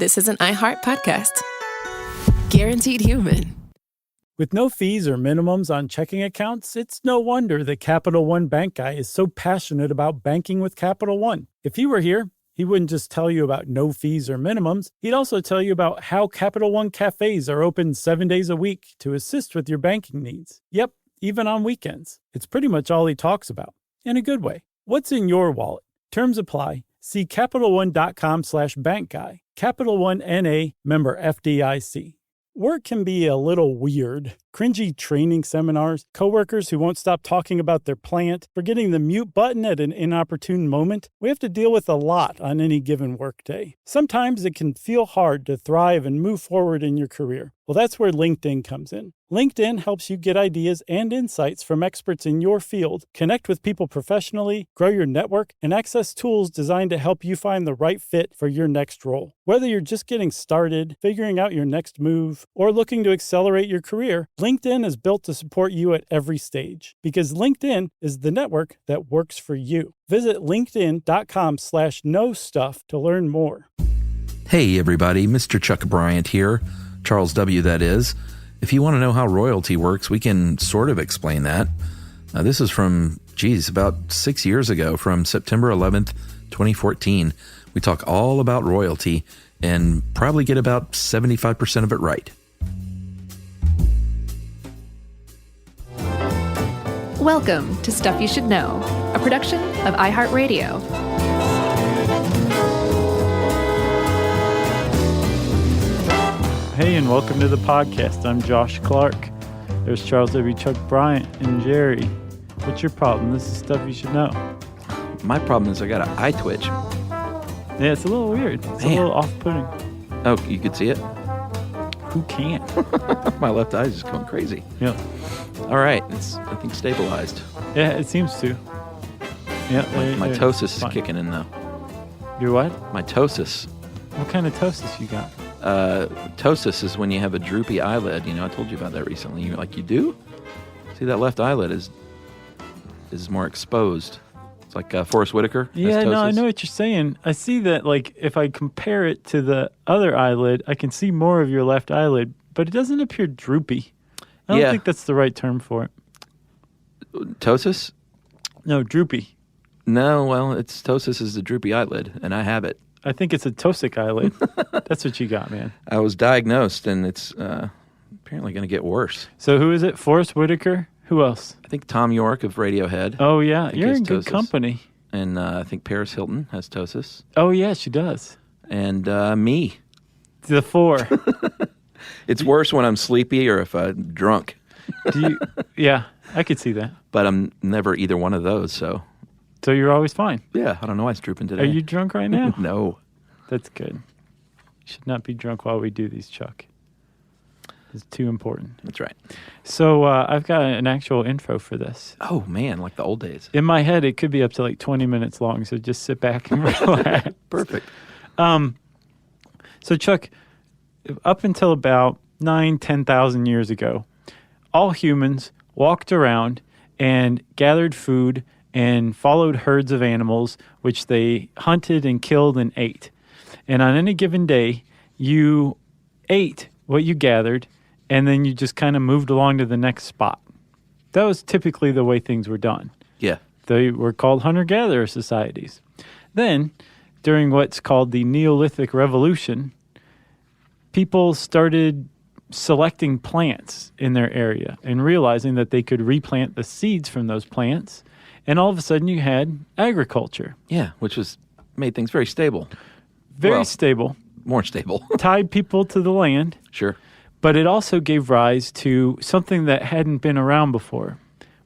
This is an iHeart podcast. Guaranteed human. With no fees or minimums on checking accounts, it's no wonder that Capital One Bank Guy is so passionate about banking with Capital One. If he were here, he wouldn't just tell you about no fees or minimums. He'd also tell you about how Capital One cafes are open 7 days a week to assist with your banking needs. Yep, even on weekends. It's pretty much all he talks about, in a good way. What's in your wallet? Terms apply. See CapitalOne.com/bankguy. Capital One N.A., member FDIC. Work can be a little weird. Cringy training seminars, coworkers who won't stop talking about their plant, forgetting the mute button at an inopportune moment. We have to deal with a lot on any given workday. Sometimes it can feel hard to thrive and move forward in your career. Well, that's where LinkedIn comes in. LinkedIn helps you get ideas and insights from experts in your field, connect with people professionally, grow your network, and access tools designed to help you find the right fit for your next role. Whether you're just getting started, figuring out your next move, or looking to accelerate your career, LinkedIn is built to support you at every stage, because LinkedIn is the network that works for you. Visit linkedin.com/knowstuff to learn more. Hey everybody, Mr. Chuck Bryant here. Charles W. that is. If you want to know how royalty works, we can sort of explain that. This is from, about 6 years ago, from September 11th, 2014. We talk all about royalty and probably get about 75% of it right. Welcome to Stuff You Should Know, a production of iHeartRadio. Hey, and welcome to the podcast. I'm Josh Clark. There's Charles W. Chuck Bryant and Jerry. What's your problem? This is Stuff You Should Know. My problem is I got an eye twitch. Yeah, it's a little weird. It's a little off-putting. Oh, you could see it? Who can't? My left eye is just going crazy. Yeah. All right, it's, I think, stabilized. Yeah, it seems to. Yeah. My ptosis is kicking in, though. Your what? My ptosis. What kind of ptosis you got? Ptosis is when you have a droopy eyelid. You know, I told you about that recently. You're like, you do? See, that left eyelid is more exposed. It's like Forrest Whitaker. Yeah, no, I know what you're saying. I see that, like, if I compare it to the other eyelid, I can see more of your left eyelid, but it doesn't appear droopy. I don't think that's the right term for it. Ptosis? No, droopy. No, well, ptosis is the droopy eyelid, and I have it. I think it's a ptosic eyelid. That's what you got, man. I was diagnosed, and it's apparently going to get worse. So who is it? Forrest Whitaker? Who else? I think Tom York of Radiohead. Oh, yeah. You're in good company. And I think Paris Hilton has ptosis. Oh, yeah, she does. And me. The four. It's worse when I'm sleepy or if I'm drunk. Yeah, I could see that. But I'm never either one of those, so. So you're always fine? Yeah, I don't know why it's drooping today. Are you drunk right now? No. That's good. You should not be drunk while we do these, Chuck. It's too important. That's right. So I've got an actual intro for this. Oh, man, like the old days. In my head, it could be up to like 20 minutes long, so just sit back and relax. Perfect. So, Chuck, up until about 10,000 years ago, all humans walked around and gathered food and followed herds of animals, which they hunted and killed and ate. And on any given day, you ate what you gathered, and then you just kind of moved along to the next spot. That was typically the way things were done. Yeah. They were called hunter-gatherer societies. Then, during what's called the Neolithic Revolution, people started selecting plants in their area and realizing that they could replant the seeds from those plants, and all of a sudden you had agriculture. Yeah, which made things very stable. Very stable. More stable. Tied people to the land. Sure. But it also gave rise to something that hadn't been around before,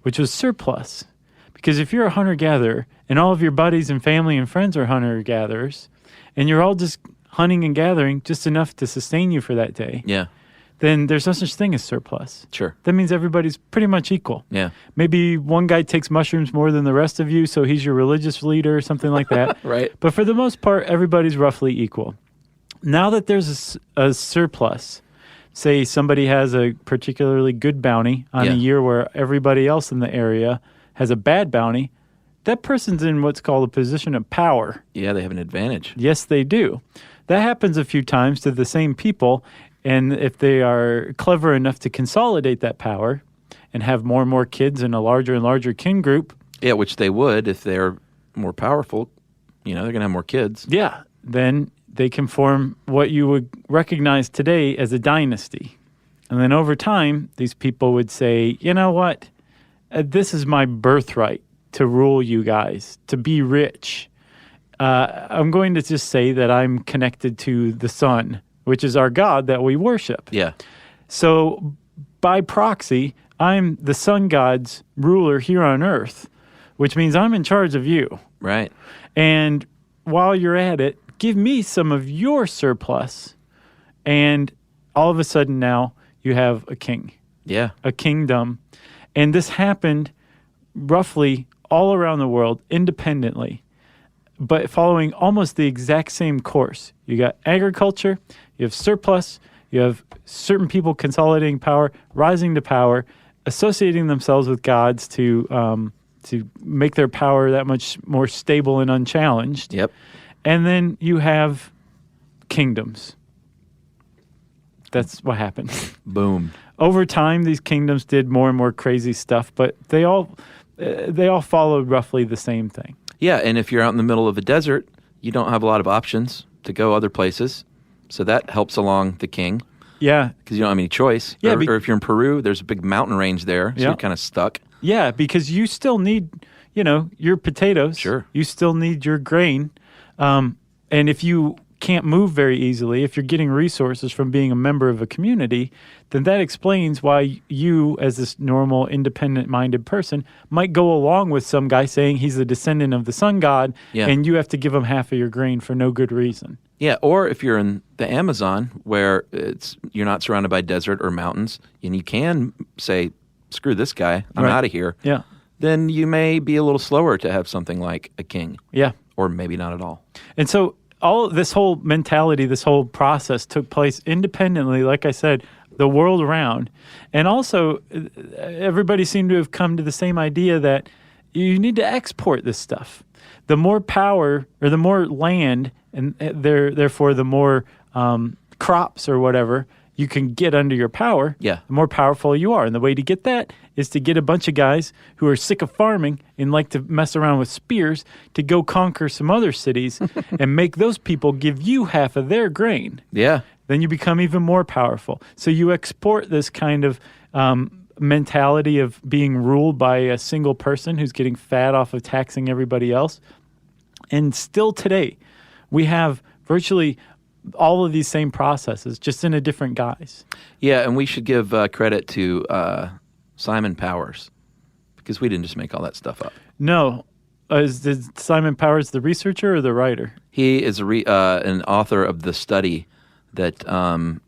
which was surplus. Because if you're a hunter-gatherer and all of your buddies and family and friends are hunter-gatherers, and you're all just hunting and gathering just enough to sustain you for that day, then there's no such thing as surplus. Sure. That means everybody's pretty much equal. Yeah. Maybe one guy takes mushrooms more than the rest of you, so he's your religious leader or something like that. Right. But for the most part, everybody's roughly equal. Now that there's a surplus, say somebody has a particularly good bounty on a year where everybody else in the area has a bad bounty, that person's in what's called a position of power. Yeah, they have an advantage. Yes, they do. that happens a few times to the same people. And if they are clever enough to consolidate that power and have more and more kids in a larger and larger kin group. Yeah, which they would if they're more powerful. They're going to have more kids. Yeah, then they can form what you would recognize today as a dynasty. And then over time, these people would say, you know what? This is my birthright to rule you guys, to be rich. I'm going to just say that I'm connected to the sun, which is our God that we worship. Yeah. So by proxy, I'm the sun god's ruler here on earth, which means I'm in charge of you. Right. And while you're at it, give me some of your surplus. And all of a sudden now you have a king. Yeah. A kingdom. And this happened roughly all around the world independently, but following almost the exact same course. You got agriculture, you have surplus, you have certain people consolidating power, rising to power, associating themselves with gods to make their power that much more stable and unchallenged. Yep. And then you have kingdoms. That's what happened. Boom. Over time, these kingdoms did more and more crazy stuff, but they all followed roughly the same thing. Yeah, and if you're out in the middle of a desert, you don't have a lot of options to go other places. So that helps along the king. Yeah. Because you don't have any choice. Yeah, or if you're in Peru, there's a big mountain range there, so you're kind of stuck. Yeah, because you still need, your potatoes. Sure. You still need your grain. And if you can't move very easily, if you're getting resources from being a member of a community, then that explains why you, as this normal, independent-minded person, might go along with some guy saying he's a descendant of the sun god, and you have to give him half of your grain for no good reason. Yeah, or if you're in the Amazon, where you're not surrounded by desert or mountains, and you can say, screw this guy, I'm out of here, then you may be a little slower to have something like a king. Yeah. Or maybe not at all. And so all this whole mentality, this whole process took place independently, like I said, the world around. And also, everybody seemed to have come to the same idea that you need to export this stuff. The more power or the more land, and therefore the more crops or whatever you can get under your power, the more powerful you are. And the way to get that is to get a bunch of guys who are sick of farming and like to mess around with spears to go conquer some other cities and make those people give you half of their grain. Yeah. Then you become even more powerful. So you export this kind of mentality of being ruled by a single person who's getting fat off of taxing everybody else. And still today, we have virtually all of these same processes, just in a different guise. Yeah, and we should give credit to Simon Powers, because we didn't just make all that stuff up. No. Is Simon Powers the researcher or the writer? He is an author of the study that kind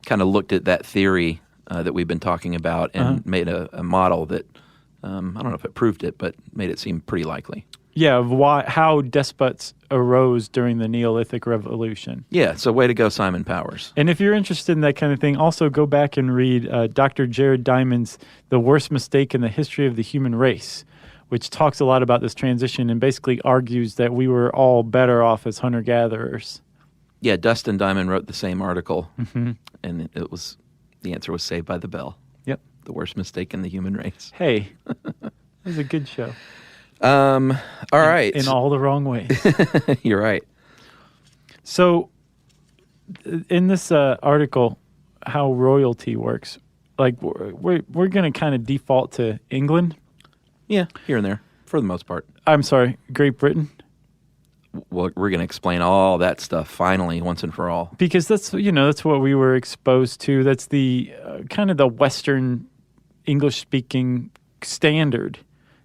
of looked at that theory that we've been talking about and made a model that, I don't know if it proved it, but made it seem pretty likely. Yeah, of how despots arose during the Neolithic Revolution. Yeah, so way to go, Simon Powers. And if you're interested in that kind of thing, also go back and read Dr. Jared Diamond's The Worst Mistake in the History of the Human Race, which talks a lot about this transition and basically argues that we were all better off as hunter-gatherers. Yeah, Dustin Diamond wrote the same article, and the answer was Saved by the Bell. Yep. The worst mistake in the human race. Hey, it was a good show. All right. In all the wrong ways. You're right. So, in this article, how royalty works, like we're going to kind of default to England. Yeah, here and there, for the most part. I'm sorry, Great Britain. Well, we're going to explain all that stuff finally, once and for all. Because that's what we were exposed to. That's the kind of the Western English-speaking standard.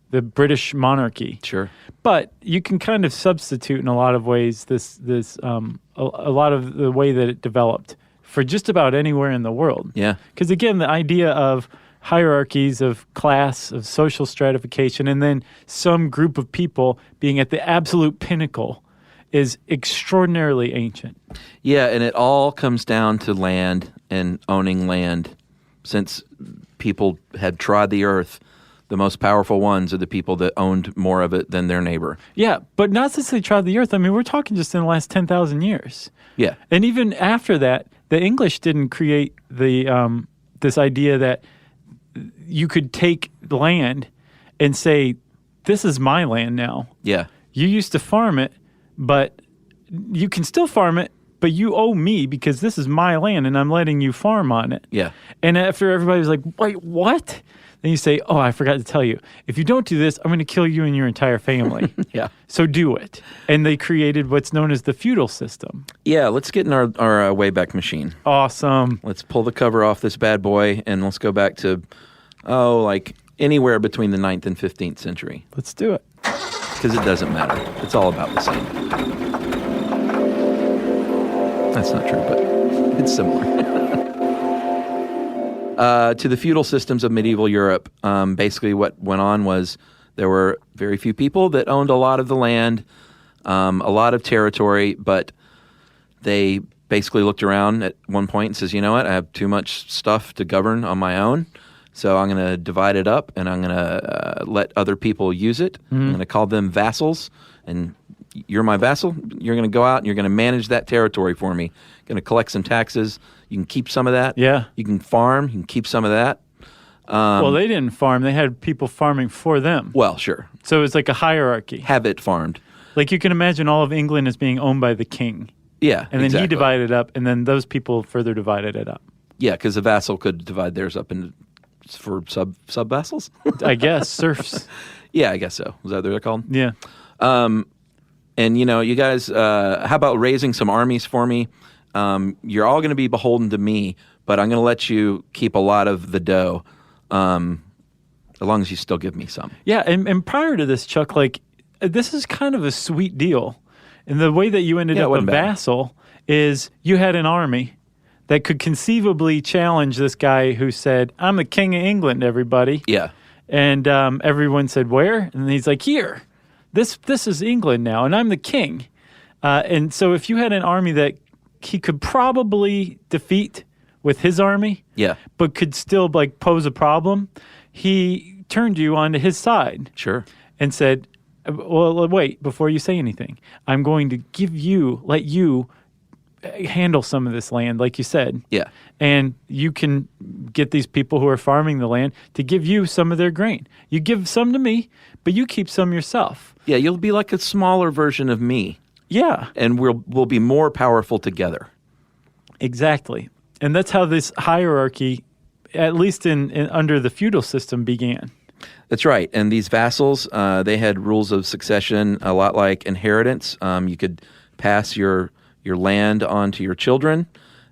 The British monarchy. Sure. But you can kind of substitute in a lot of ways this a lot of the way that it developed for just about anywhere in the world. Yeah. Because again, the idea of hierarchies of class, of social stratification, and then some group of people being at the absolute pinnacle is extraordinarily ancient. Yeah, and it all comes down to land and owning land. Since people had trod the earth the most powerful ones are the people that owned more of it than their neighbor. Yeah, but not since they trod the earth. I mean, we're talking just in the last 10,000 years. Yeah. And even after that, the English didn't create the this idea that you could take land and say, this is my land now. Yeah. You used to farm it, but you can still farm it, but you owe me because this is my land and I'm letting you farm on it. Yeah. And after everybody's like, wait, what? Then you say, oh, I forgot to tell you. If you don't do this, I'm going to kill you and your entire family. Yeah. So do it. And they created what's known as the feudal system. Yeah, let's get in our Wayback Machine. Awesome. Let's pull the cover off this bad boy and let's go back to, like anywhere between the 9th and 15th century. Let's do it. Because it doesn't matter. It's all about the same. That's not true, but it's similar. To the feudal systems of medieval Europe, basically what went on was there were very few people that owned a lot of the land, a lot of territory, but they basically looked around at one point and says, you know what, I have too much stuff to govern on my own, so I'm going to divide it up and I'm going to let other people use it. Mm-hmm. I'm going to call them vassals, and you're my vassal. You're going to go out and you're going to manage that territory for me. Going to collect some taxes. You can keep some of that. Yeah. You can farm. You can keep some of that. Well, they didn't farm. They had people farming for them. Well, sure. So it's like a hierarchy. Have it farmed. Like you can imagine all of England as being owned by the king. Yeah, and then he divided it up, and then those people further divided it up. Yeah, because a vassal could divide theirs up into for sub vassals. I guess serfs. Yeah, I guess so. Is that what they're called? Yeah. And you guys, how about raising some armies for me? You're all going to be beholden to me, but I'm going to let you keep a lot of the dough, as long as you still give me some. Yeah, and prior to this, Chuck, like this is kind of a sweet deal. And the way that you ended up a vassal is you had an army that could conceivably challenge this guy who said, I'm the king of England, everybody. Yeah. And everyone said, where? And he's like, here. This is England now, and I'm the king. And so if you had an army that he could probably defeat with his army, yeah, but could still like pose a problem, he turned you onto his side. Sure. And said, well, wait, before you say anything, I'm going to let you handle some of this land, like you said. Yeah. And you can get these people who are farming the land to give you some of their grain. You give some to me, but you keep some yourself. Yeah, you'll be like a smaller version of me. Yeah. And we'll be more powerful together. Exactly. And that's how this hierarchy, at least in under the feudal system, began. That's right. And these vassals, they had rules of succession a lot like inheritance. You could pass your land on to your children,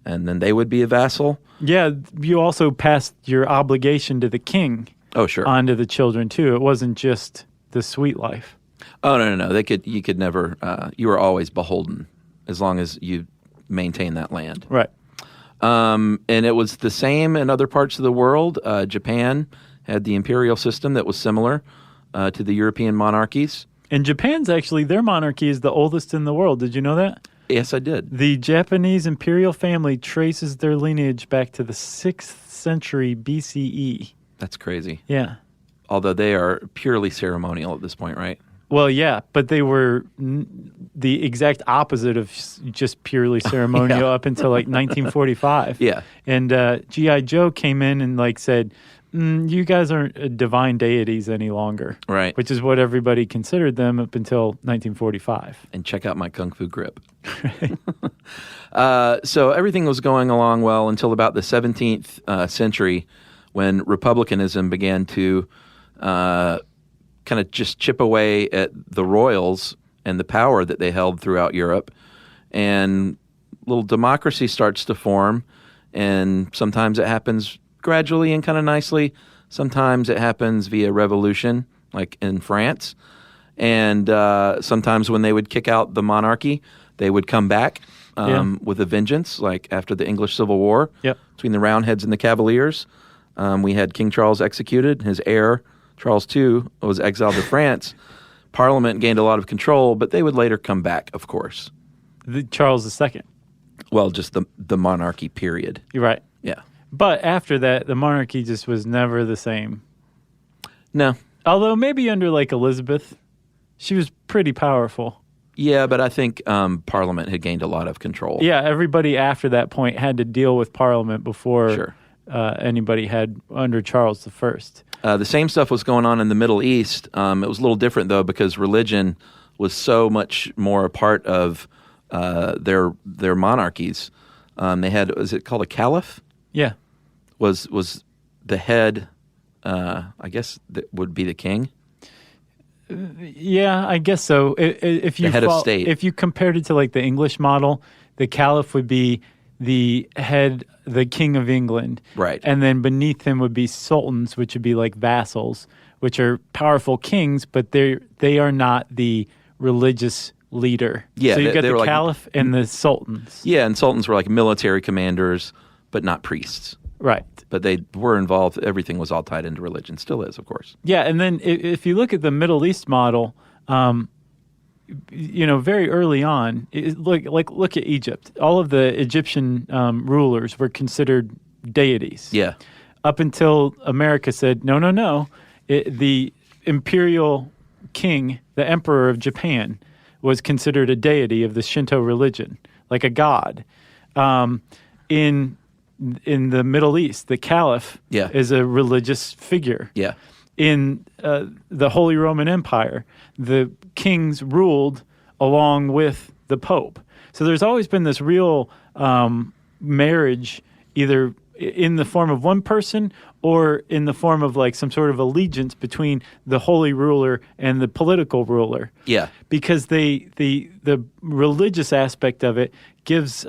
and then they would be a vassal. Yeah, you also passed your obligation to the king. Oh, sure. On to the children, too. It wasn't just the sweet life. Oh, no. You could never, you were always beholden as long as you maintain that land. Right. And it was the same in other parts of the world. Japan had the imperial system that was similar to the European monarchies. And Japan's actually, their monarchy is the oldest in the world. Did you know that? Yes, I did. The Japanese imperial family traces their lineage back to the 6th century BCE. That's crazy. Yeah. Although they are purely ceremonial at this point, right? Well, yeah, but they were the exact opposite of just purely ceremonial up until like 1945. Yeah. And G.I. Joe came in and like said, you guys aren't divine deities any longer. Right. Which is what everybody considered them up until 1945. And check out my Kung Fu grip. So everything was going along well until about the 17th century when republicanism began to kind of just chip away at the royals and the power that they held throughout Europe. And little democracy starts to form, and sometimes it happens gradually and kind of nicely. Sometimes it happens via revolution, like in France. And sometimes when they would kick out the monarchy, they would come back with a vengeance, like after the English Civil War between the Roundheads and the Cavaliers. We had King Charles executed. His heir, Charles II, was exiled to France. Parliament gained a lot of control, but they would later come back, of course. Charles II. Well, just the monarchy period. You're right. Yeah. But after that, the monarchy just was never the same. No. Although maybe under like Elizabeth, she was pretty powerful. Yeah, but I think Parliament had gained a lot of control. Yeah, everybody after that point had to deal with Parliament before Sure. Anybody had under Charles I. The same stuff was going on in the Middle East. It was a little different, though, because religion was so much more a part of their monarchies. They had, is it called a caliph? Yeah. Was the head, I guess, that would be the king? Yeah, I guess so. If you The head of state. If you compared it to like the English model, the caliph would be the head, the king of England. Right. And then beneath him would be sultans, which would be like vassals, which are powerful kings, but they are not the religious leader. Yeah, so you got they the were like- caliph and the sultans. Yeah, and sultans were like military commanders, but not priests. Right. But they were involved. Everything was all tied into religion. Still is, of course. Yeah, and then if you look at the Middle East model, very early on, look at Egypt. All of the Egyptian rulers were considered deities. Yeah. Up until America said, no. The imperial king, the emperor of Japan, was considered a deity of the Shinto religion, like a god. In the Middle East, the caliph is a religious figure. Yeah. In the Holy Roman Empire, the kings ruled along with the Pope. So there's always been this real marriage, either in the form of one person or in the form of like some sort of allegiance between the holy ruler and the political ruler. Yeah. Because the religious aspect of it gives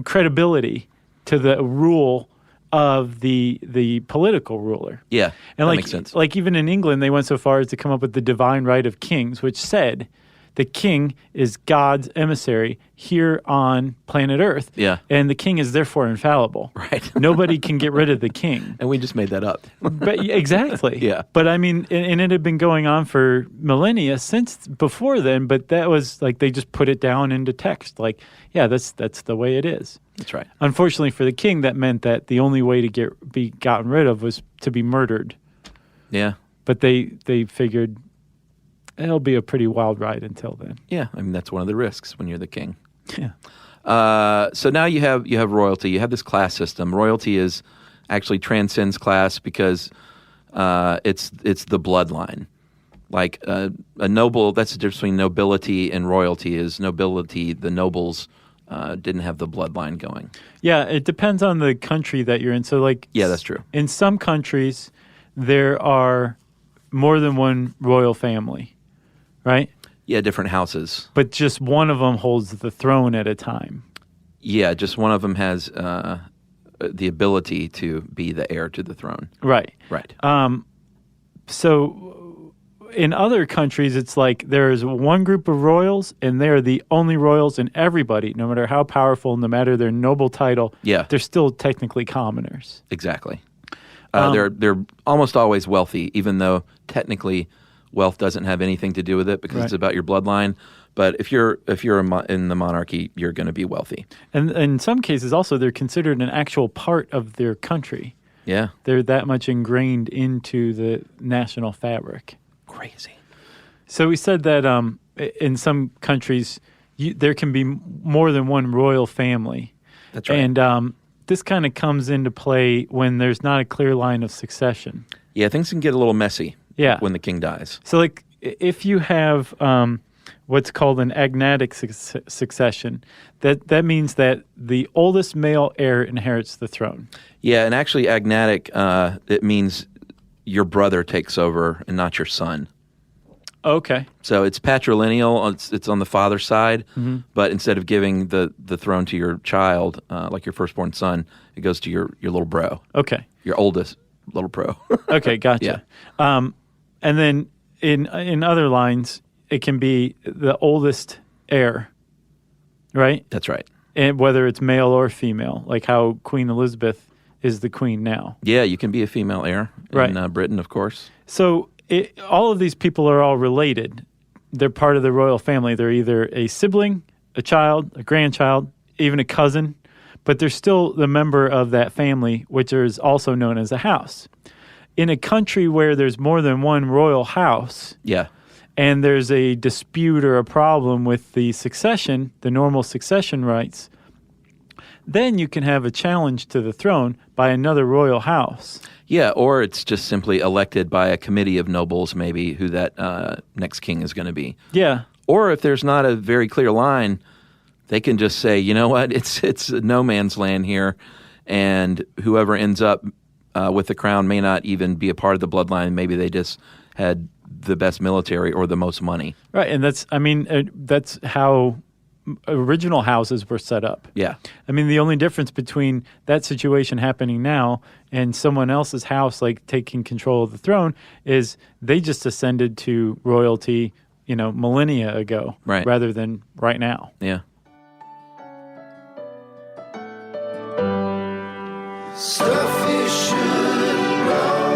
credibility to the rule of the political ruler. Yeah, and that makes sense. Like even in England, they went so far as to come up with the divine right of kings, which said the king is God's emissary here on planet Earth. Yeah. And the king is therefore infallible. Right. Nobody can get rid of the king. And we just made that up. But exactly. Yeah. But I mean, and it had been going on for millennia since before then, but that was like they just put it down into text. Like, yeah, that's the way it is. That's right. Unfortunately for the king, that meant that the only way to be gotten rid of was to be murdered. Yeah. But they figured it'll be a pretty wild ride until then. Yeah, I mean, that's one of the risks when you're the king. Yeah. So now you have royalty. You have this class system. Royalty is actually transcends class because it's the bloodline. Like a noble, that's the difference between nobility and royalty. Is nobility, the nobles didn't have the bloodline going. Yeah, it depends on the country that you're in. So like, yeah, that's true. In some countries, there are more than one royal family, right? Yeah, different houses. But just one of them holds the throne at a time. Yeah, just one of them has the ability to be the heir to the throne. Right. Right. So in other countries, it's like there is one group of royals, and they're the only royals, and everybody, no matter how powerful, no matter their noble title, they're still technically commoners. Exactly. They're almost always wealthy, even though technically wealth doesn't have anything to do with it because it's about your bloodline. But if you're in the monarchy, you're going to be wealthy. And in some cases, also, they're considered an actual part of their country. Yeah. They're that much ingrained into the national fabric. Crazy. So we said that in some countries, there can be more than one royal family. That's right. And this kind of comes into play when there's not a clear line of succession. Yeah, things can get a little messy when the king dies. So like if you have what's called an agnatic succession, that means that the oldest male heir inherits the throne. Yeah, and actually agnatic, it means your brother takes over and not your son. Okay. So it's patrilineal. It's on the father's side, but instead of giving the throne to your child, like your firstborn son, it goes to your little bro. Okay. Your oldest little bro. Okay, gotcha. Yeah. And then in other lines, it can be the oldest heir, right? That's right. And whether it's male or female, like how Queen Elizabeth is the queen now. Yeah, you can be a female heir in Britain, of course. So all of these people are all related. They're part of the royal family. They're either a sibling, a child, a grandchild, even a cousin, but they're still the member of that family, which is also known as a house. in a country where there's more than one royal house, Yeah. and there's a dispute or a problem with the succession, the normal succession rights, then you can have a challenge to the throne by another royal house. Yeah, or it's just simply elected by a committee of nobles, maybe, who that next king is going to be. Yeah. Or if there's not a very clear line, they can just say, you know what, it's no man's land here, and whoever ends up with the crown may not even be a part of the bloodline. Maybe they just had the best military or the most money. Right, and that's how original houses were set up. Yeah. I mean, the only difference between that situation happening now and someone else's house, like taking control of the throne, is they just ascended to royalty, millennia ago, right, rather than right now. Yeah. Stuff you should know.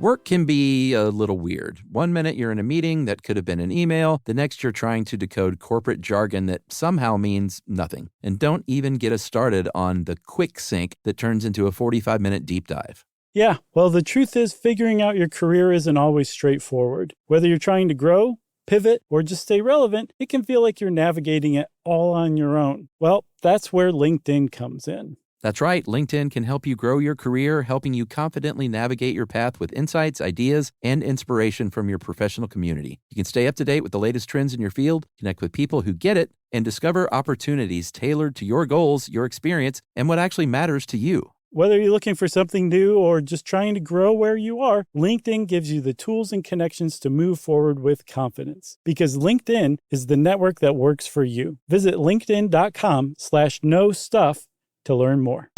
Work can be a little weird. One minute you're in a meeting that could have been an email. The next you're trying to decode corporate jargon that somehow means nothing. And don't even get us started on the quick sync that turns into a 45-minute deep dive. Yeah, well, the truth is figuring out your career isn't always straightforward. Whether you're trying to grow, pivot, or just stay relevant, it can feel like you're navigating it all on your own. Well, that's where LinkedIn comes in. That's right. LinkedIn can help you grow your career, helping you confidently navigate your path with insights, ideas, and inspiration from your professional community. You can stay up to date with the latest trends in your field, connect with people who get it, and discover opportunities tailored to your goals, your experience, and what actually matters to you. Whether you're looking for something new or just trying to grow where you are, LinkedIn gives you the tools and connections to move forward with confidence. Because LinkedIn is the network that works for you. Visit linkedin.com/knowstuff to learn more.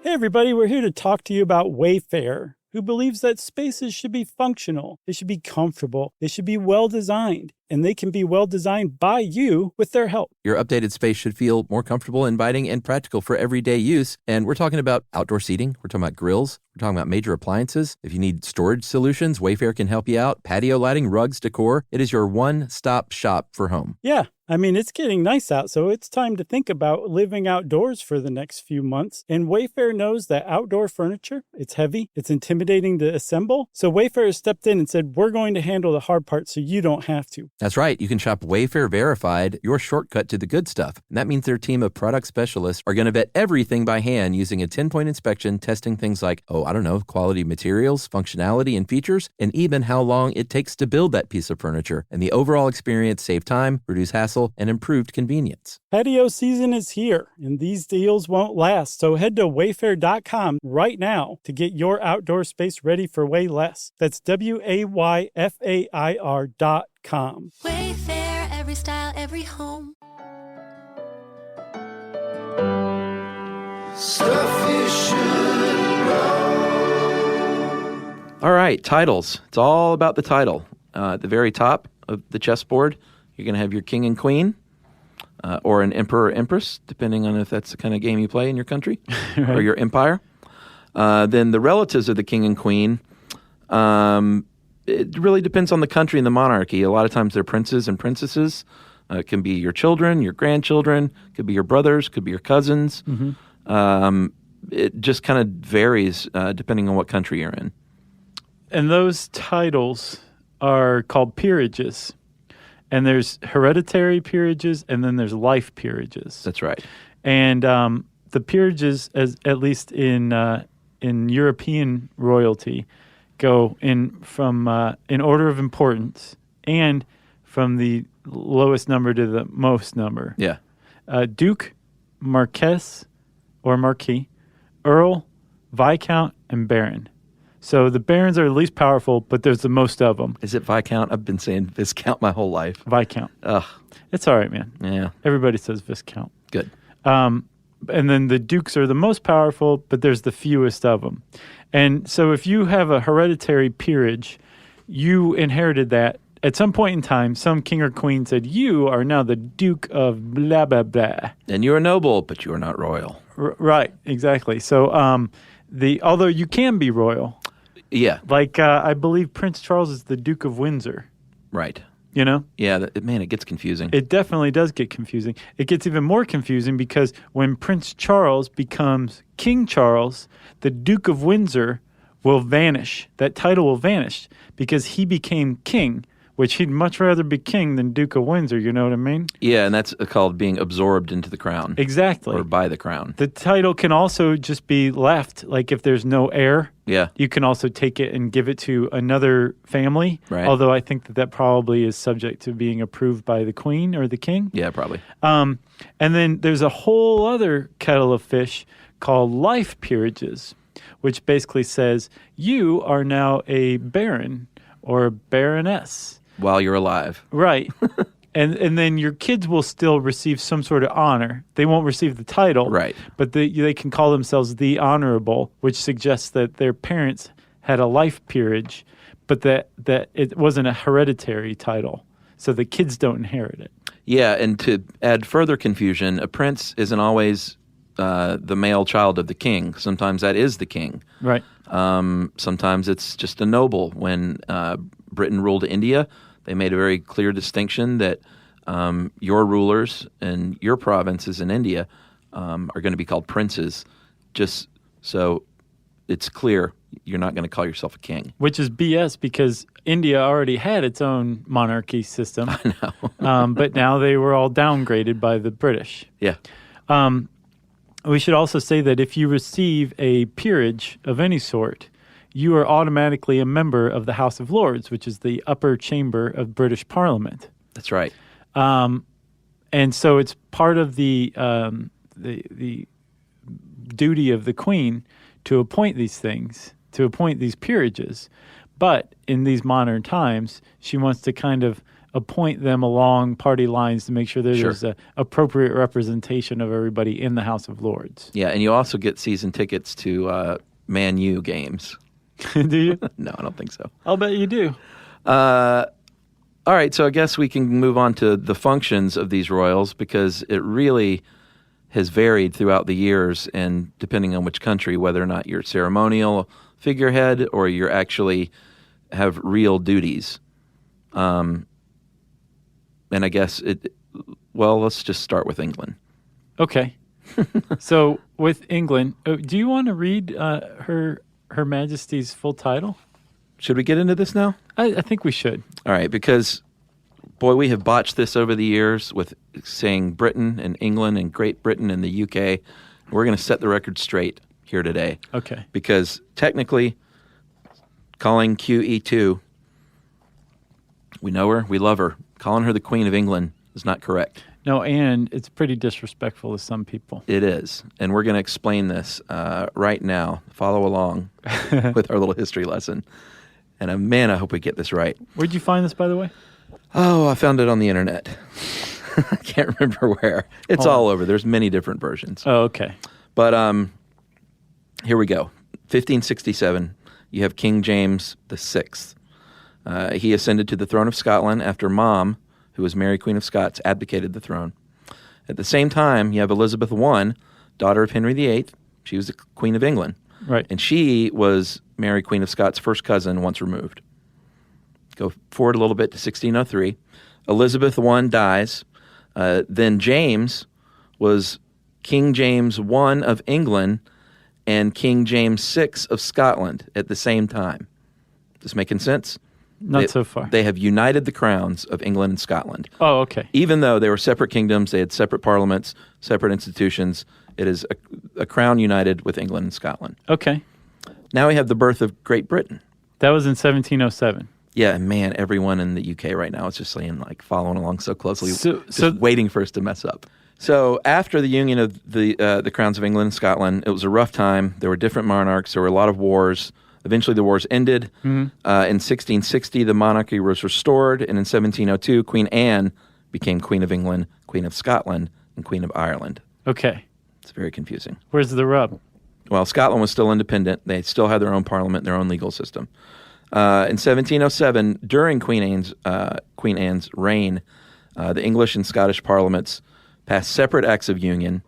Hey everybody, we're here to talk to you about Wayfair, who believes that spaces should be functional, they should be comfortable, they should be well-designed, and they can be well-designed by you with their help. Your updated space should feel more comfortable, inviting, and practical for everyday use. And we're talking about outdoor seating. We're talking about grills. We're talking about major appliances. If you need storage solutions, Wayfair can help you out. Patio lighting, rugs, decor. It is your one-stop shop for home. Yeah, I mean, it's getting nice out, so it's time to think about living outdoors for the next few months. And Wayfair knows that outdoor furniture, it's heavy, it's intimidating to assemble. So Wayfair has stepped in and said, we're going to handle the hard part so you don't have to. That's right. You can shop Wayfair Verified, your shortcut to the good stuff. And that means their team of product specialists are going to vet everything by hand using a 10-point inspection, testing things like, quality materials, functionality, and features, and even how long it takes to build that piece of furniture. And the overall experience save time, reduce hassle, and improved convenience. Patio season is here, and these deals won't last. So head to wayfair.com right now to get your outdoor space ready for way less. That's WAYFAIR.com. Wayfair, every style, every home. Stuff you should know. All right, titles. It's all about the title. At the very top of the chessboard, you're going to have your king and queen, or an emperor or empress, depending on if that's the kind of game you play in your country Right. or your empire. Then the relatives of the king and queen, it really depends on the country and the monarchy. A lot of times they're princes and princesses. It can be your children, your grandchildren, could be your brothers, could be your cousins. Mm-hmm. It just kind of varies depending on what country you're in. And those titles are called peerages. And there's hereditary peerages, and then there's life peerages. That's right. And the peerages, at least in European royalty, go in order of importance and from the lowest number to the most number. Yeah. Duke, Marquess or Marquis, Earl, Viscount, and Baron. So the barons are the least powerful, but there's the most of them. Is it Viscount? I've been saying Viscount my whole life. Viscount. Ugh. It's all right, man. Yeah. Everybody says Viscount. Good. And then the dukes are the most powerful, but there's the fewest of them. And so if you have a hereditary peerage, you inherited that. At some point in time, some king or queen said, you are now the Duke of blah, blah, blah. And you're a noble, but you are not royal. Right, exactly. So although you can be royal. Yeah. Like, I believe Prince Charles is the Duke of Windsor. Right. you know? Yeah, man, it gets confusing. It definitely does get confusing. It gets even more confusing because when Prince Charles becomes King Charles, the Duke of Windsor will vanish. That title will vanish because he became king, which he'd much rather be king than Duke of Windsor, you know what I mean? Yeah, and that's called being absorbed into the crown. Exactly. Or by the crown. The title can also just be left, like if there's no heir. Yeah. You can also take it and give it to another family. Right. Although I think that probably is subject to being approved by the queen or the king. Yeah, probably. And then there's a whole other kettle of fish called life peerages, which basically says you are now a baron or a baroness. While you're alive. Right. And then your kids will still receive some sort of honor. They won't receive the title. Right. But they can call themselves the honorable, which suggests that their parents had a life peerage, but that it wasn't a hereditary title. So the kids don't inherit it. Yeah, and to add further confusion, a prince isn't always the male child of the king. Sometimes that is the king. Right. Sometimes it's just a noble. When Britain ruled India, they made a very clear distinction that your rulers and your provinces in India are going to be called princes, just so it's clear you're not going to call yourself a king. Which is BS because India already had its own monarchy system. I know. But now they were all downgraded by the British. Yeah. We should also say that if you receive a peerage of any sort, you are automatically a member of the House of Lords, which is the upper chamber of British Parliament. That's right. And so it's part of the duty of the Queen to appoint these things, to appoint these peerages. But in these modern times, she wants to kind of appoint them along party lines to make sure that there's an appropriate representation of everybody in the House of Lords. Yeah, and you also get season tickets to Man U games. Do you? No, I don't think so. I'll bet you do. All right, so I guess we can move on to the functions of these royals because it really has varied throughout the years and depending on which country, whether or not you're ceremonial figurehead or you're actually have real duties. And I guess let's just start with England. Okay. So with England, do you want to read Her Majesty's full title? Should we get into this now? I think we should. All right, because, boy, we have botched this over the years with saying Britain and England and Great Britain and the UK. We're going to set the record straight here today. Okay. Because technically, calling QE2, we know her, we love her. Calling her the Queen of England is not correct. No, and it's pretty disrespectful to some people. It is. And we're going to explain this right now. Follow along with our little history lesson. And man, I hope we get this right. Where'd you find this, by the way? Oh, I found it on the internet. I can't remember where. It's all over. There's many different versions. Oh, okay. But here we go. 1567, you have King James VI. He ascended to the throne of Scotland after Mom, who was Mary Queen of Scots, abdicated the throne. At the same time, you have Elizabeth I, daughter of Henry VIII. She was the Queen of England. Right. And she was Mary Queen of Scots' first cousin once removed. Go forward a little bit to 1603. Elizabeth I dies. Then James was King James I of England and King James VI of Scotland at the same time. This making sense? Not so far. They have united the crowns of England and Scotland. Oh, okay. Even though they were separate kingdoms, they had separate parliaments, separate institutions. It is a crown united with England and Scotland. Okay. Now we have the birth of Great Britain. That was in 1707. Yeah, and man, everyone in the UK right now is just saying, like, following along so closely, So waiting for us to mess up. So after the union of the crowns of England and Scotland, it was a rough time. There were different monarchs. There were a lot of wars. Eventually, the wars ended. Mm-hmm. In 1660, the monarchy was restored, and in 1702, Queen Anne became Queen of England, Queen of Scotland, and Queen of Ireland. Okay. It's very confusing. Where's the rub? Well, Scotland was still independent. They still had their own parliament, their own legal system. In 1707, during Queen Anne's reign, the English and Scottish parliaments passed separate acts of union,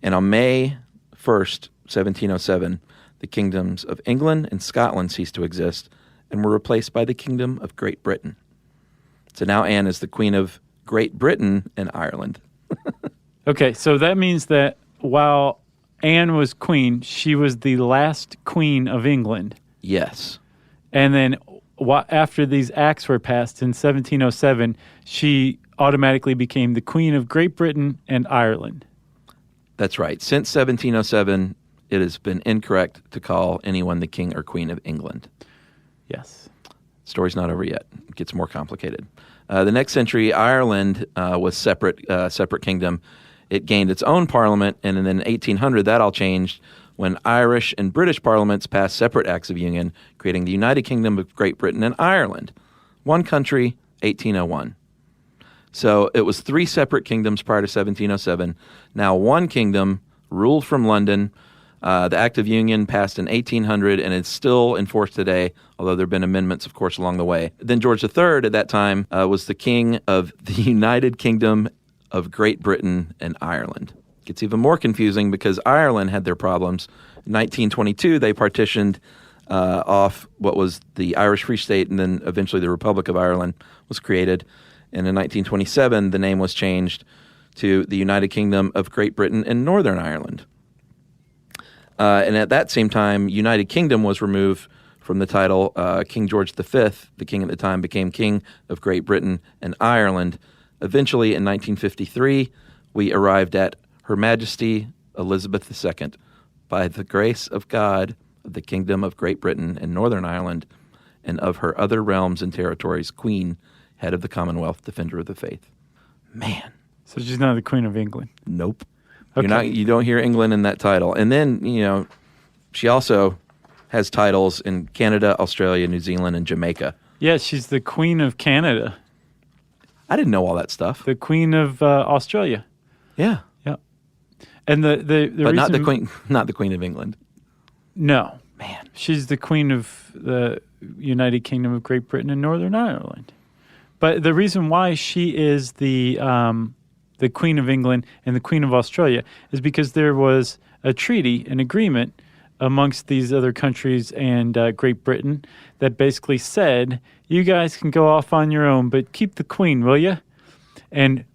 and on May 1st, 1707, the kingdoms of England and Scotland ceased to exist and were replaced by the Kingdom of Great Britain. So now Anne is the Queen of Great Britain and Ireland. Okay, so that means that while Anne was queen, she was the last queen of England. Yes. And then after these acts were passed in 1707, she automatically became the Queen of Great Britain and Ireland. That's right. Since 1707, it has been incorrect to call anyone the King or Queen of England. Yes. Story's not over yet. It gets more complicated. The next century, Ireland was separate kingdom. It gained its own parliament, and then in 1800, that all changed when Irish and British parliaments passed separate acts of union, creating the United Kingdom of Great Britain and Ireland. One country, 1801. So it was three separate kingdoms prior to 1707. Now one kingdom ruled from London. The Act of Union passed in 1800, and it's still in force today, although there have been amendments, of course, along the way. Then George III at that time was the king of the United Kingdom of Great Britain and Ireland. It gets even more confusing because Ireland had their problems. In 1922, they partitioned off what was the Irish Free State, and then eventually the Republic of Ireland was created. And in 1927, the name was changed to the United Kingdom of Great Britain and Northern Ireland. And at that same time, United Kingdom was removed from the title. King George V, the king at the time, became King of Great Britain and Ireland. Eventually, in 1953, we arrived at Her Majesty Elizabeth II, by the grace of God, of the Kingdom of Great Britain and Northern Ireland, and of her other realms and territories, Queen, Head of the Commonwealth, Defender of the Faith. Man. So she's not the Queen of England? Nope. Okay. You don't hear England in that title. And then, she also has titles in Canada, Australia, New Zealand, and Jamaica. Yeah, she's the Queen of Canada. I didn't know all that stuff. The Queen of Australia. Yeah. Yeah. And the but reason, not the Queen of England. No. Man. She's the Queen of the United Kingdom of Great Britain and Northern Ireland. But the reason why she is the Queen of England and the Queen of Australia is because there was a treaty, an agreement amongst these other countries and Great Britain that basically said, you guys can go off on your own, but keep the Queen, will you? And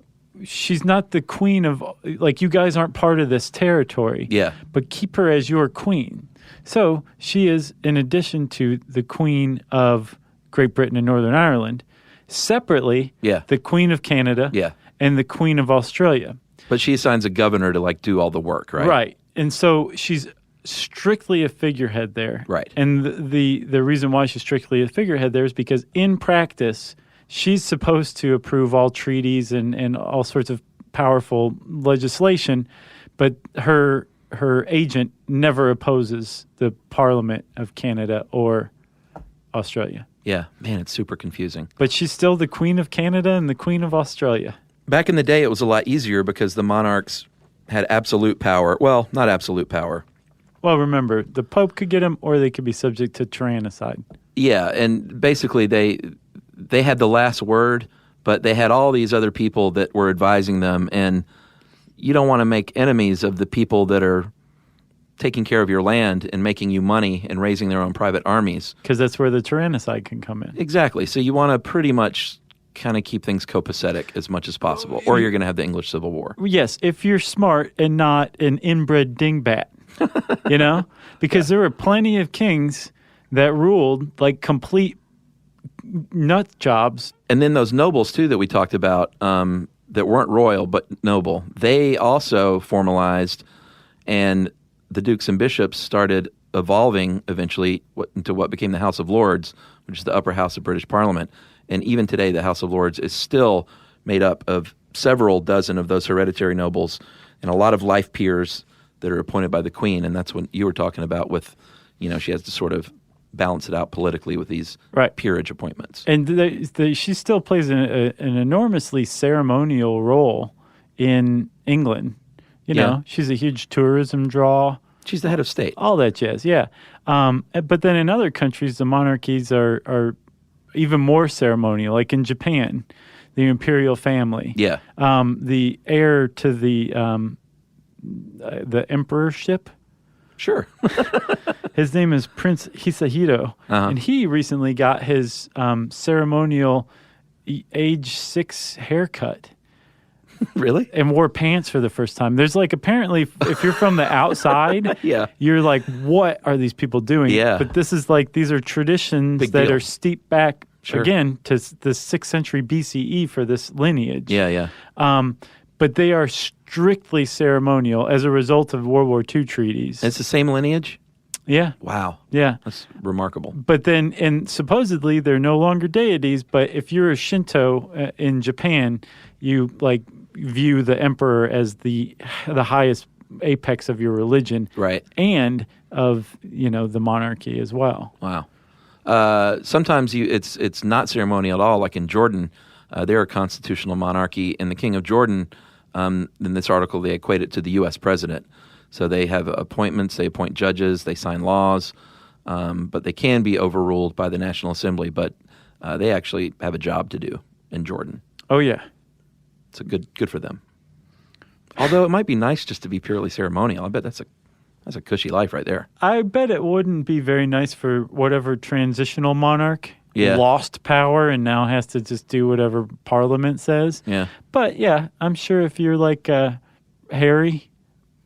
she's not the Queen of, you guys aren't part of this territory. Yeah. But keep her as your Queen. So she is, in addition to the Queen of Great Britain and Northern Ireland, separately, the Queen of Canada and the Queen of Australia. But she assigns a governor to do all the work, right? Right. And so she's strictly a figurehead there. Right. And the reason why she's strictly a figurehead there is because in practice, she's supposed to approve all treaties and all sorts of powerful legislation, but her agent never opposes the Parliament of Canada or Australia. Yeah, man, it's super confusing. But she's still the Queen of Canada and the Queen of Australia. Back in the day, it was a lot easier because the monarchs had absolute power. Well, not absolute power. Well, remember, the Pope could get them or they could be subject to tyrannicide. Yeah, and basically they had the last word, but they had all these other people that were advising them, and you don't want to make enemies of the people that are taking care of your land and making you money and raising their own private armies. Because that's where the tyrannicide can come in. Exactly. So you want to pretty much kind of keep things copacetic as much as possible, or you're going to have the English Civil War. Yes, if you're smart and not an inbred dingbat, Because there were plenty of kings that ruled like complete nut jobs. And then those nobles, too, that we talked about, that weren't royal but noble, they also formalized, and the dukes and bishops started evolving eventually into what became the House of Lords, which is the upper house of British Parliament. And even today, the House of Lords is still made up of several dozen of those hereditary nobles and a lot of life peers that are appointed by the Queen. And that's what you were talking about with, she has to sort of balance it out politically with these peerage appointments. And she still plays an enormously ceremonial role in England. She's a huge tourism draw. She's the head of state. All that jazz, yeah. But then in other countries, the monarchies are even more ceremonial, like in Japan, the imperial family. Yeah. The heir to the emperorship. Sure. His name is Prince Hisahito, and he recently got his ceremonial age 6 haircut. Really? And wore pants for the first time. There's like, apparently, if you're from the outside, Yeah. you're like, what are these people doing? Yeah. But this is like, these are traditions Big that deal. are steeped back, Sure. again, to the 6th century BCE for this lineage. Yeah. But they are strictly ceremonial as a result of World War II treaties. It's the same lineage? Yeah. Wow. Yeah. That's remarkable. But then, and supposedly they're no longer deities, but if you're a Shinto in Japan, you like view the emperor as the highest apex of your religion. Right. And of, the monarchy as well. Wow. Sometimes it's not ceremonial at all. Like in Jordan, they're a constitutional monarchy, and the king of Jordan, in this article, they equate it to the U.S. president. So they have appointments, they appoint judges, they sign laws, but they can be overruled by the National Assembly. But they actually have a job to do in Jordan. Oh, yeah. It's a good for them. Although it might be nice just to be purely ceremonial. I bet that's a cushy life right there. I bet it wouldn't be very nice for whatever transitional monarch lost power and now has to just do whatever Parliament says. Yeah. But yeah, I'm sure if you're like Harry,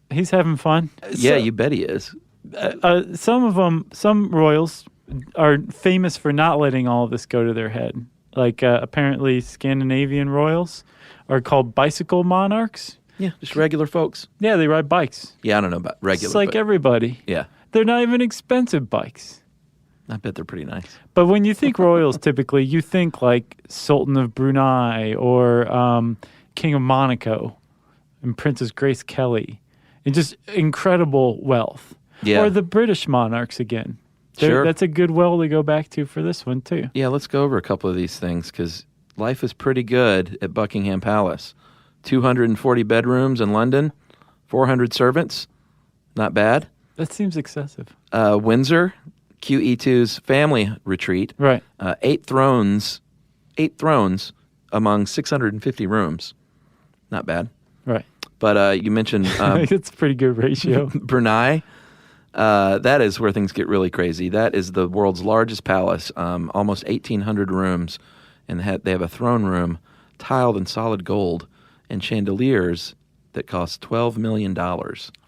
he's having fun. Yeah, you bet he is. Some royals are famous for not letting all of this go to their head. Like apparently Scandinavian royals are called bicycle monarchs. Yeah, just regular folks. Yeah, they ride bikes. Yeah, I don't know about regular. It's like but everybody. Yeah, They're not even expensive bikes. I bet they're pretty nice. But when you think royals, typically you think like Sultan of Brunei or King of Monaco and Princess Grace Kelly, and just incredible wealth. Yeah. Or the British monarchs again. Sure. That's a good well to go back to for this one too. Yeah, let's go over a couple of these things because life is pretty good at Buckingham Palace. 240 bedrooms in London, 400 servants. Not bad. That seems excessive. Windsor, QE2's family retreat. Right. 8 thrones among 650 rooms. Not bad. Right. But you mentioned That's a pretty good ratio. Brunei. That is where things get really crazy. That is the world's largest palace, almost 1,800 rooms, and they have a throne room tiled in solid gold and chandeliers that cost $12 million.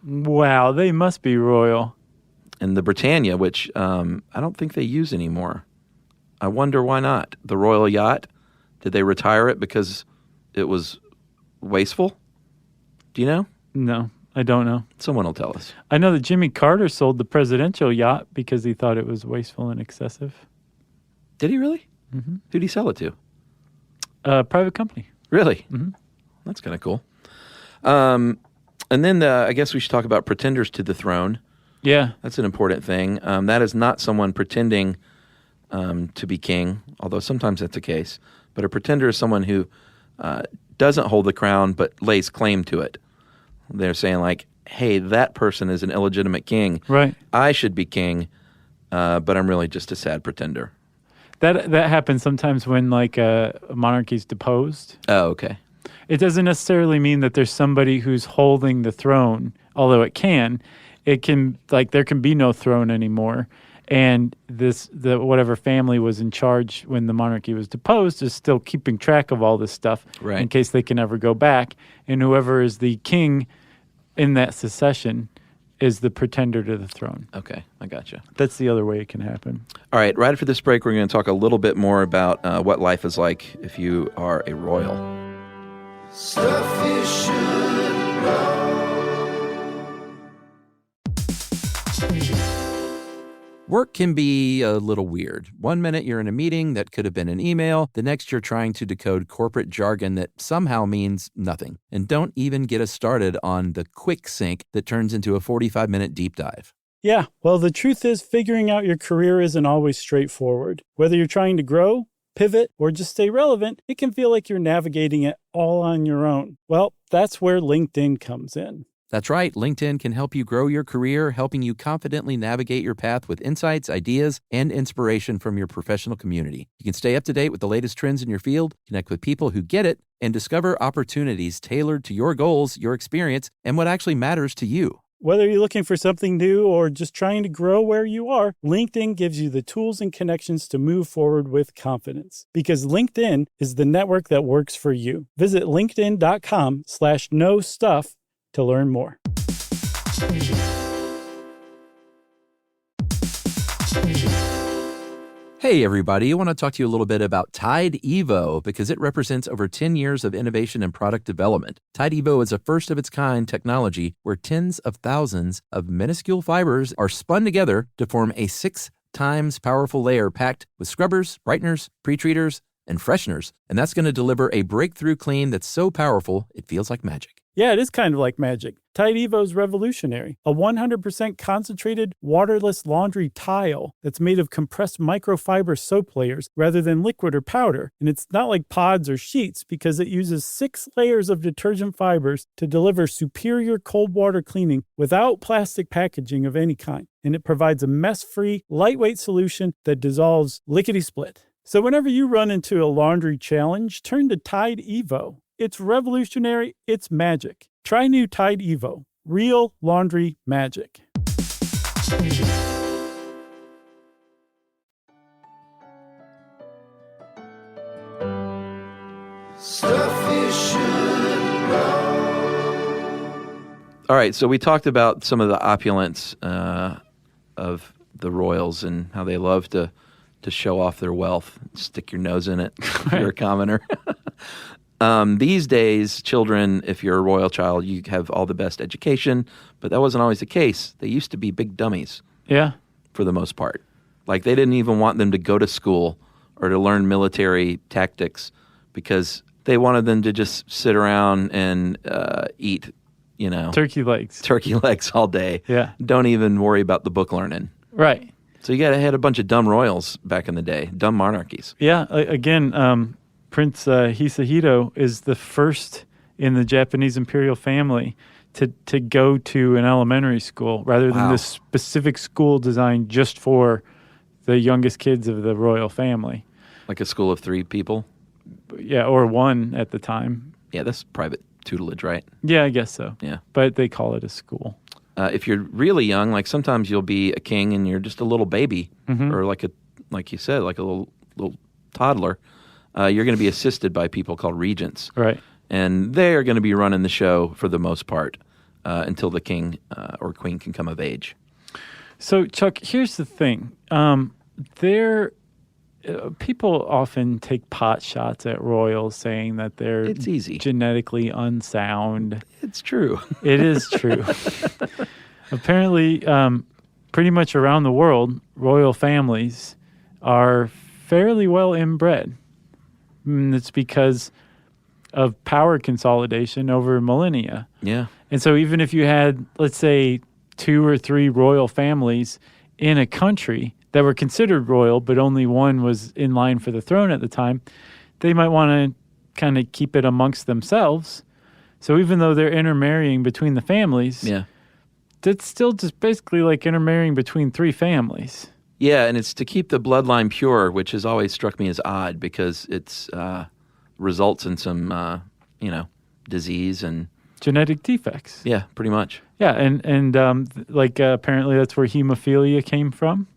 Wow, they must be royal. And the Britannia, which I don't think they use anymore. I wonder why not. The royal yacht, did they retire it because it was wasteful? Do you know? No, I don't know. Someone will tell us. I know that Jimmy Carter sold the presidential yacht because he thought it was wasteful and excessive. Did he really? Mm-hmm. Who'd he sell it to? Private company. Really? Mm-hmm. That's kind of cool. And then I guess we should talk about pretenders to the throne. Yeah. That's an important thing. That is not someone pretending to be king, although sometimes that's the case. But a pretender is someone who doesn't hold the crown but lays claim to it. They're saying like, hey, that person is an illegitimate king. Right. I should be king, but I'm really just a sad pretender. That happens sometimes when like a monarchy's deposed. Oh, okay. It doesn't necessarily mean that there's somebody who's holding the throne, although it can. It can, like, there can be no throne anymore. And the whatever family was in charge when the monarchy was deposed is still keeping track of all this stuff right. in case they can ever go back. And whoever is the king in that succession is the pretender to the throne. Okay, I gotcha. That's the other way it can happen. All right, right after this break, we're going to talk a little bit more about what life is like if you are a royal. Stuff you should know. Work can be a little weird. One minute you're in a meeting that could have been an email. The next you're trying to decode corporate jargon that somehow means nothing. And don't even get us started on the quick sync that turns into a 45-minute deep dive. Yeah, well, the truth is figuring out your career isn't always straightforward. Whether you're trying to grow, pivot, or just stay relevant, it can feel like you're navigating it all on your own. Well, that's where LinkedIn comes in. That's right. LinkedIn can help you grow your career, helping you confidently navigate your path with insights, ideas, and inspiration from your professional community. You can stay up to date with the latest trends in your field, connect with people who get it, and discover opportunities tailored to your goals, your experience, and what actually matters to you. Whether you're looking for something new or just trying to grow where you are, LinkedIn gives you the tools and connections to move forward with confidence. Because LinkedIn is the network that works for you. Visit linkedin.com/knowstuff to learn more. Hey, everybody. I want to talk to you a little bit about Tide Evo because it represents over 10 years of innovation and product development. Tide Evo is a first-of-its-kind technology where tens of thousands of minuscule fibers are spun together to form a 6 times powerful layer packed with scrubbers, brighteners, pre-treaters, and fresheners. And that's going to deliver a breakthrough clean that's so powerful it feels like magic. Yeah, it is kind of like magic. Tide Evo is revolutionary. A 100% concentrated, waterless laundry tile that's made of compressed microfiber soap layers rather than liquid or powder. And it's not like pods or sheets because it uses 6 layers of detergent fibers to deliver superior cold water cleaning without plastic packaging of any kind. And it provides a mess-free, lightweight solution that dissolves lickety-split. So whenever you run into a laundry challenge, turn to Tide Evo. It's revolutionary. It's magic. Try new Tide Evo. Real laundry magic. Stuff you should know. All right, so we talked about some of the opulence of the royals and how they love to show off their wealth, stick your nose in it if you're a commoner. These days, children, if you're a royal child, you have all the best education, but that wasn't always the case. They used to be big dummies. Yeah. For the most part. Like, they didn't even want them to go to school or to learn military tactics because they wanted them to just sit around and eat, turkey legs all day. Yeah. Don't even worry about the book learning. Right. So you had a bunch of dumb royals back in the day, dumb monarchies. Yeah. Again, Prince Hisahito is the first in the Japanese imperial family to go to an elementary school rather than this specific school designed just for the youngest kids of the royal family. Like a school of 3 people? Yeah, or 1 at the time. Yeah, that's private tutelage, right? Yeah, I guess so. Yeah. But they call it a school. If you're really young, like sometimes you'll be a king and you're just a little baby, or like you said, like a little toddler. You're going to be assisted by people called regents. Right. And they are going to be running the show for the most part until the king or queen can come of age. So, Chuck, here's the thing. People often take pot shots at royals saying that they're It's easy. Genetically unsound. It's true. It is true. Apparently, pretty much around the world, royal families are fairly well inbred. And it's because of power consolidation over millennia. Yeah. And so even if you had, let's say, 2 or 3 royal families in a country that were considered royal, but only one was in line for the throne at the time, they might want to kind of keep it amongst themselves. So even though they're intermarrying between the families, that's still just basically like intermarrying between 3 families. Yeah, and it's to keep the bloodline pure, which has always struck me as odd because it's results in some, disease and genetic defects. Yeah, pretty much. Yeah, and apparently that's where hemophilia came from.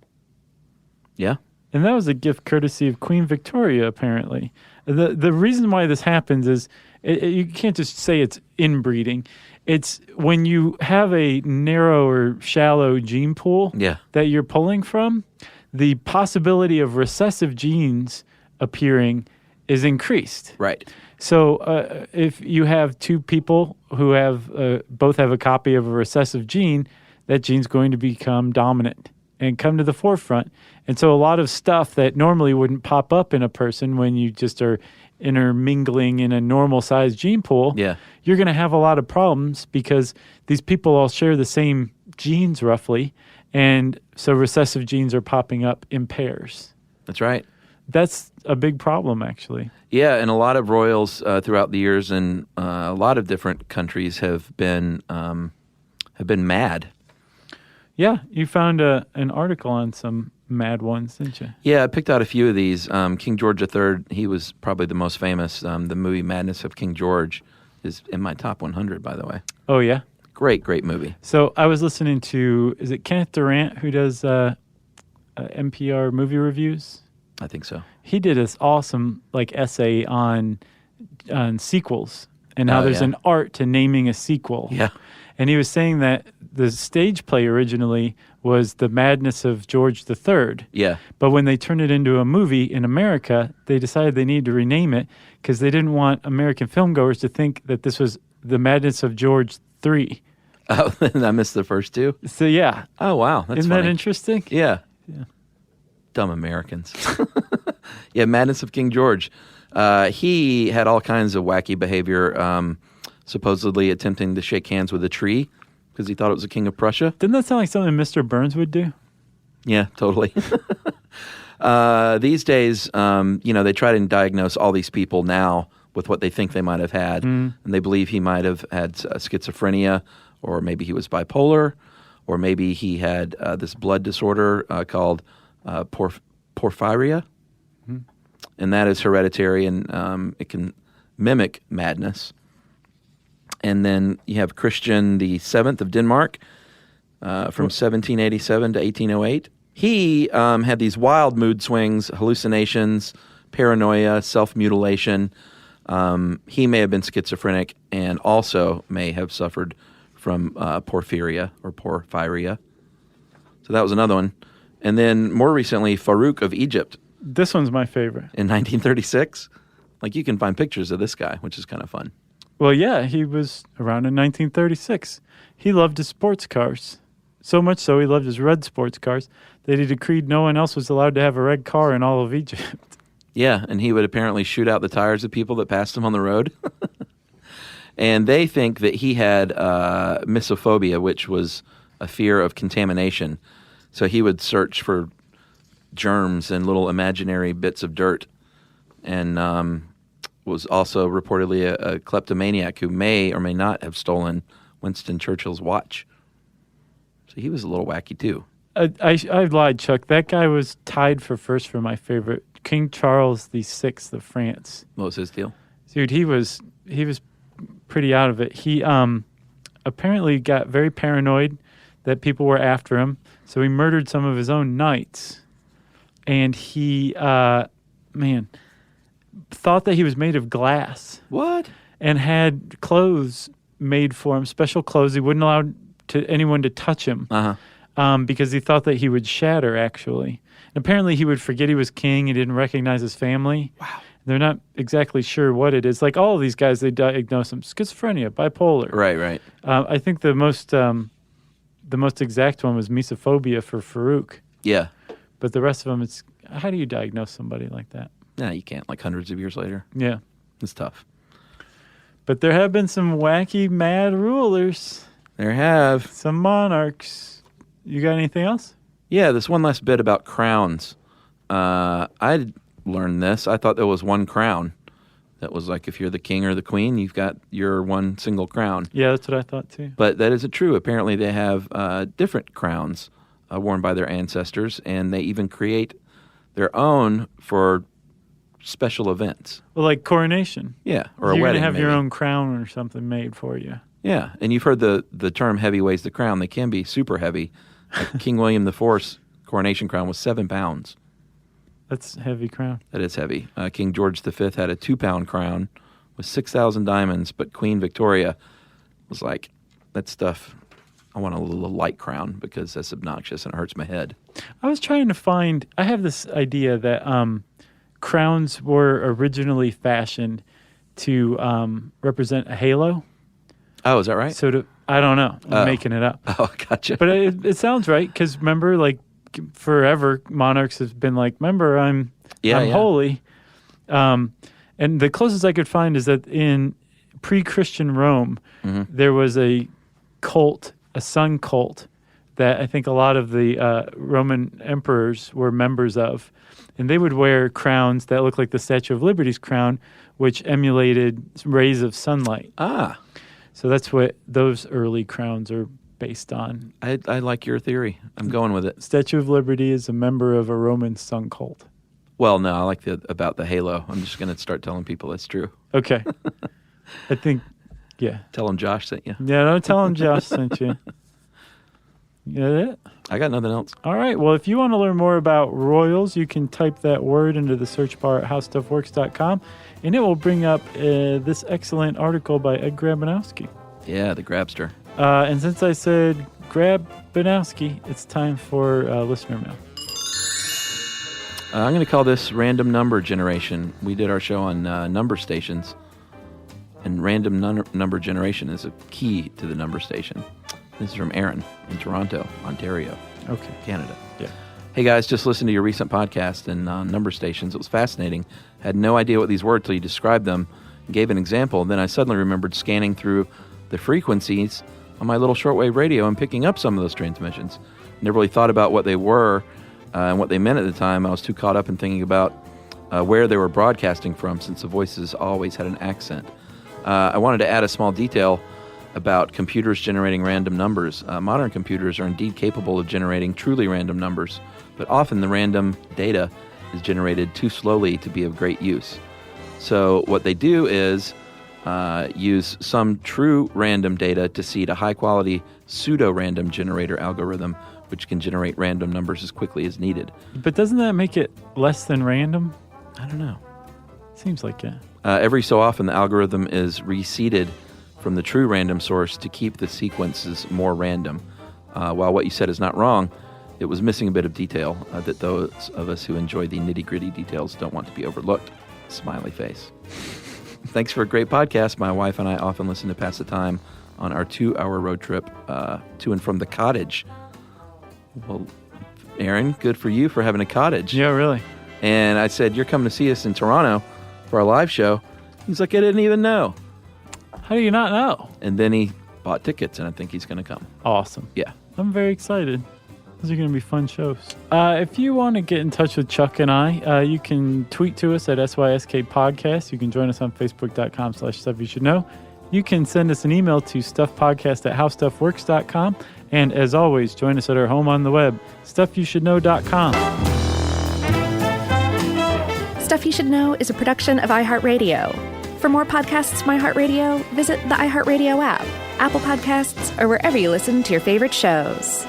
Yeah. And that was a gift courtesy of Queen Victoria, apparently. The reason why this happens is you can't just say it's inbreeding. It's when you have a narrow or shallow gene pool that you're pulling from, the possibility of recessive genes appearing is increased. Right. So if you have 2 people who have both have a copy of a recessive gene, that gene's going to become dominant and come to the forefront. And so a lot of stuff that normally wouldn't pop up in a person when you just are intermingling in a normal-sized gene pool, you're going to have a lot of problems because these people all share the same genes roughly, and so recessive genes are popping up in pairs. That's right. That's a big problem, actually. Yeah, and a lot of royals throughout the years in a lot of different countries have been mad. Yeah, you found an article on some mad ones, didn't you? Yeah, I picked out a few of these. King George III, he was probably the most famous. The movie Madness of King George is in my top 100, by the way. Oh, yeah? Great movie. So I was listening to, is it Kenneth Durant who does NPR movie reviews? I think so. He did this awesome essay on sequels and how there's an art to naming a sequel. Yeah. And he was saying that the stage play originally was The Madness of George III. Yeah. But when they turned it into a movie in America, they decided they needed to rename it because they didn't want American filmgoers to think that this was The Madness of George III. Oh, and I missed the first two? So, yeah. Oh, wow. That's Isn't funny. that interesting? Yeah. Dumb Americans. Yeah, Madness of King George. He had all kinds of wacky behavior, supposedly attempting to shake hands with a tree because he thought it was a king of Prussia. Didn't that sound like something Mr. Burns would do? Yeah, totally. These days, they try to diagnose all these people now with what they think they might have had. And they believe he might have had schizophrenia, or maybe he was bipolar, or maybe he had this blood disorder called porphyria. And that is hereditary, and it can mimic madness. And then you have Christian the Seventh of Denmark from 1787 to 1808. He had these wild mood swings, hallucinations, paranoia, self-mutilation. He may have been schizophrenic and also may have suffered from porphyria. So that was another one. And then more recently, Farouk of Egypt. This one's my favorite. In 1936. You can find pictures of this guy, which is kind of fun. Well, yeah, he was around in 1936. He loved his sports cars. So much so, he loved his red sports cars that he decreed no one else was allowed to have a red car in all of Egypt. Yeah, and he would apparently shoot out the tires of people that passed him on the road. And they think that he had misophobia, which was a fear of contamination. So he would search for germs and little imaginary bits of dirt, and was also reportedly a kleptomaniac who may or may not have stolen Winston Churchill's watch. So he was a little wacky too. I lied, Chuck. That guy was tied for first for my favorite, King Charles VI of France. What was his deal? Dude, he was pretty out of it. He apparently got very paranoid that people were after him, so he murdered some of his own knights. And he, thought that he was made of glass. What? And had clothes made for him, special clothes. He wouldn't allow anyone to touch him because he thought that he would shatter, actually. And apparently he would forget he was king. He didn't recognize his family. Wow. They're not exactly sure what it is. Like all of these guys, they diagnose them schizophrenia, bipolar. Right. I think the most exact one was misophobia for Farouk. Yeah. But the rest of them, it's how do you diagnose somebody like that? No, you can't. Hundreds of years later. Yeah. It's tough. But there have been some wacky, mad rulers. There have. Some monarchs. You got anything else? Yeah, this one last bit about crowns. I learned this. I thought there was one crown. That was if you're the king or the queen, you've got your one single crown. Yeah, that's what I thought too. But that isn't true. Apparently they have different crowns worn by their ancestors, and they even create their own for special events. Well, like coronation. Yeah, or a You're wedding. You're going to have maybe. your own crown or something made for you. Yeah, and you've heard the term heavy weighs the crown. They can be super heavy. King William IV's coronation crown was 7 pounds. That's a heavy crown. That is heavy. King George V had a 2-pound crown with 6,000 diamonds, but Queen Victoria was like, that stuff, I want a little light crown because that's obnoxious and it hurts my head. I was trying to find, I have this idea that crowns were originally fashioned to represent a halo. Oh, is that right? So I don't know. I'm making it up. Oh, gotcha. But it sounds right because remember, forever monarchs have been remember, I'm holy. And the closest I could find is that in pre-Christian Rome, there was a cult, a sun cult, that I think a lot of the Roman emperors were members of. And they would wear crowns that looked like the Statue of Liberty's crown, which emulated rays of sunlight. Ah. So that's what those early crowns are based on. I like your theory. I'm going with it. Statue of Liberty is a member of a Roman sun cult. Well, no, I like about the halo. I'm just going to start telling people that's true. Okay. I think Yeah. Tell them Josh sent you. Yeah, don't tell him Josh sent you. You got it? I got nothing else. All right. Well, if you want to learn more about Royals, you can type that word into the search bar at howstuffworks.com, and it will bring up this excellent article by Ed Grabanowski. Yeah, the Grabster. And since I said Grabanowski, it's time for listener mail. I'm going to call this random number generation. We did our show on number stations, and random number generation is a key to the number station. This is from Aaron in Toronto, Ontario, Canada. Yeah. Hey guys, just listened to your recent podcast and number stations. It was fascinating. Had no idea what these were till you described them and gave an example. Then I suddenly remembered scanning through the frequencies on my little shortwave radio and picking up some of those transmissions. Never really thought about what they were and what they meant at the time. I was too caught up in thinking about where they were broadcasting from, since the voices always had an accent. I wanted to add a small detail about computers generating random numbers. Modern computers are indeed capable of generating truly random numbers, but often the random data is generated too slowly to be of great use. So what they do is use some true random data to seed a high-quality pseudo-random generator algorithm, which can generate random numbers as quickly as needed. But doesn't that make it less than random? I don't know. Seems like it. Every so often, the algorithm is reseeded from the true random source to keep the sequences more random. While what you said is not wrong, it was missing a bit of detail that those of us who enjoy the nitty-gritty details don't want to be overlooked. Smiley face. Thanks for a great podcast. My wife and I often listen to pass the time on our 2-hour road trip to and from the cottage. Well, Aaron, good for you for having a cottage. Yeah, really. And I said, you're coming to see us in Toronto for our live show. He's like, I didn't even know. How do you not know? And then he bought tickets, and I think he's going to come. Awesome. Yeah. I'm very excited. Those are going to be fun shows. If you want to get in touch with Chuck and I, you can tweet to us at SYSK Podcast. You can join us on Facebook.com/StuffYouShouldKnow. You can send us an email to stuffpodcast@howstuffworks.com. And as always, join us at our home on the web, StuffYouShouldKnow.com. Stuff You Should Know is a production of iHeartRadio. For more podcasts from iHeartRadio, visit the iHeartRadio app, Apple Podcasts, or wherever you listen to your favorite shows.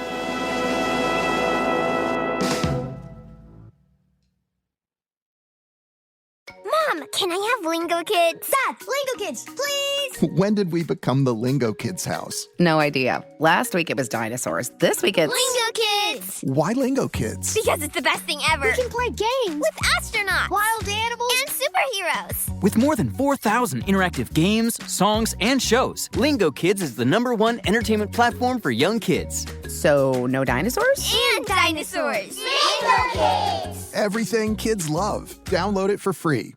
Mom, can I have Lingo Kids? Dad, Lingo Kids, please! When did we become the Lingo Kids house? No idea. Last week it was dinosaurs. This week it's... Lingo Kids! Why Lingo Kids? Because it's the best thing ever. We can play games with astronauts, wild animals, and superheroes. With more than 4,000 interactive games, songs, and shows, Lingo Kids is the #1 entertainment platform for young kids. So, no dinosaurs? And dinosaurs. Lingo Kids! Everything kids love. Download it for free.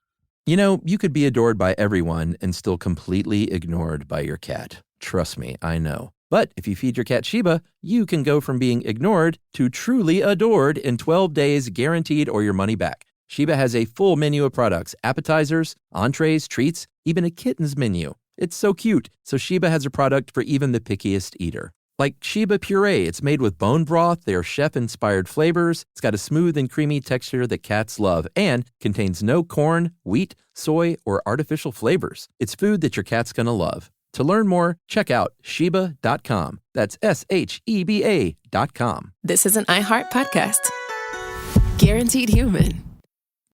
You know, you could be adored by everyone and still completely ignored by your cat. Trust me, I know. But if you feed your cat Sheba, you can go from being ignored to truly adored in 12 days, guaranteed, or your money back. Sheba has a full menu of products, appetizers, entrees, treats, even a kitten's menu. It's so cute, so Sheba has a product for even the pickiest eater. Like Sheba Puree, it's made with bone broth, they are chef-inspired flavors, it's got a smooth and creamy texture that cats love, and contains no corn, wheat, soy, or artificial flavors. It's food that your cat's gonna love. To learn more, check out Sheba.com. That's SHEBA.com. This is an iHeart podcast. Guaranteed human.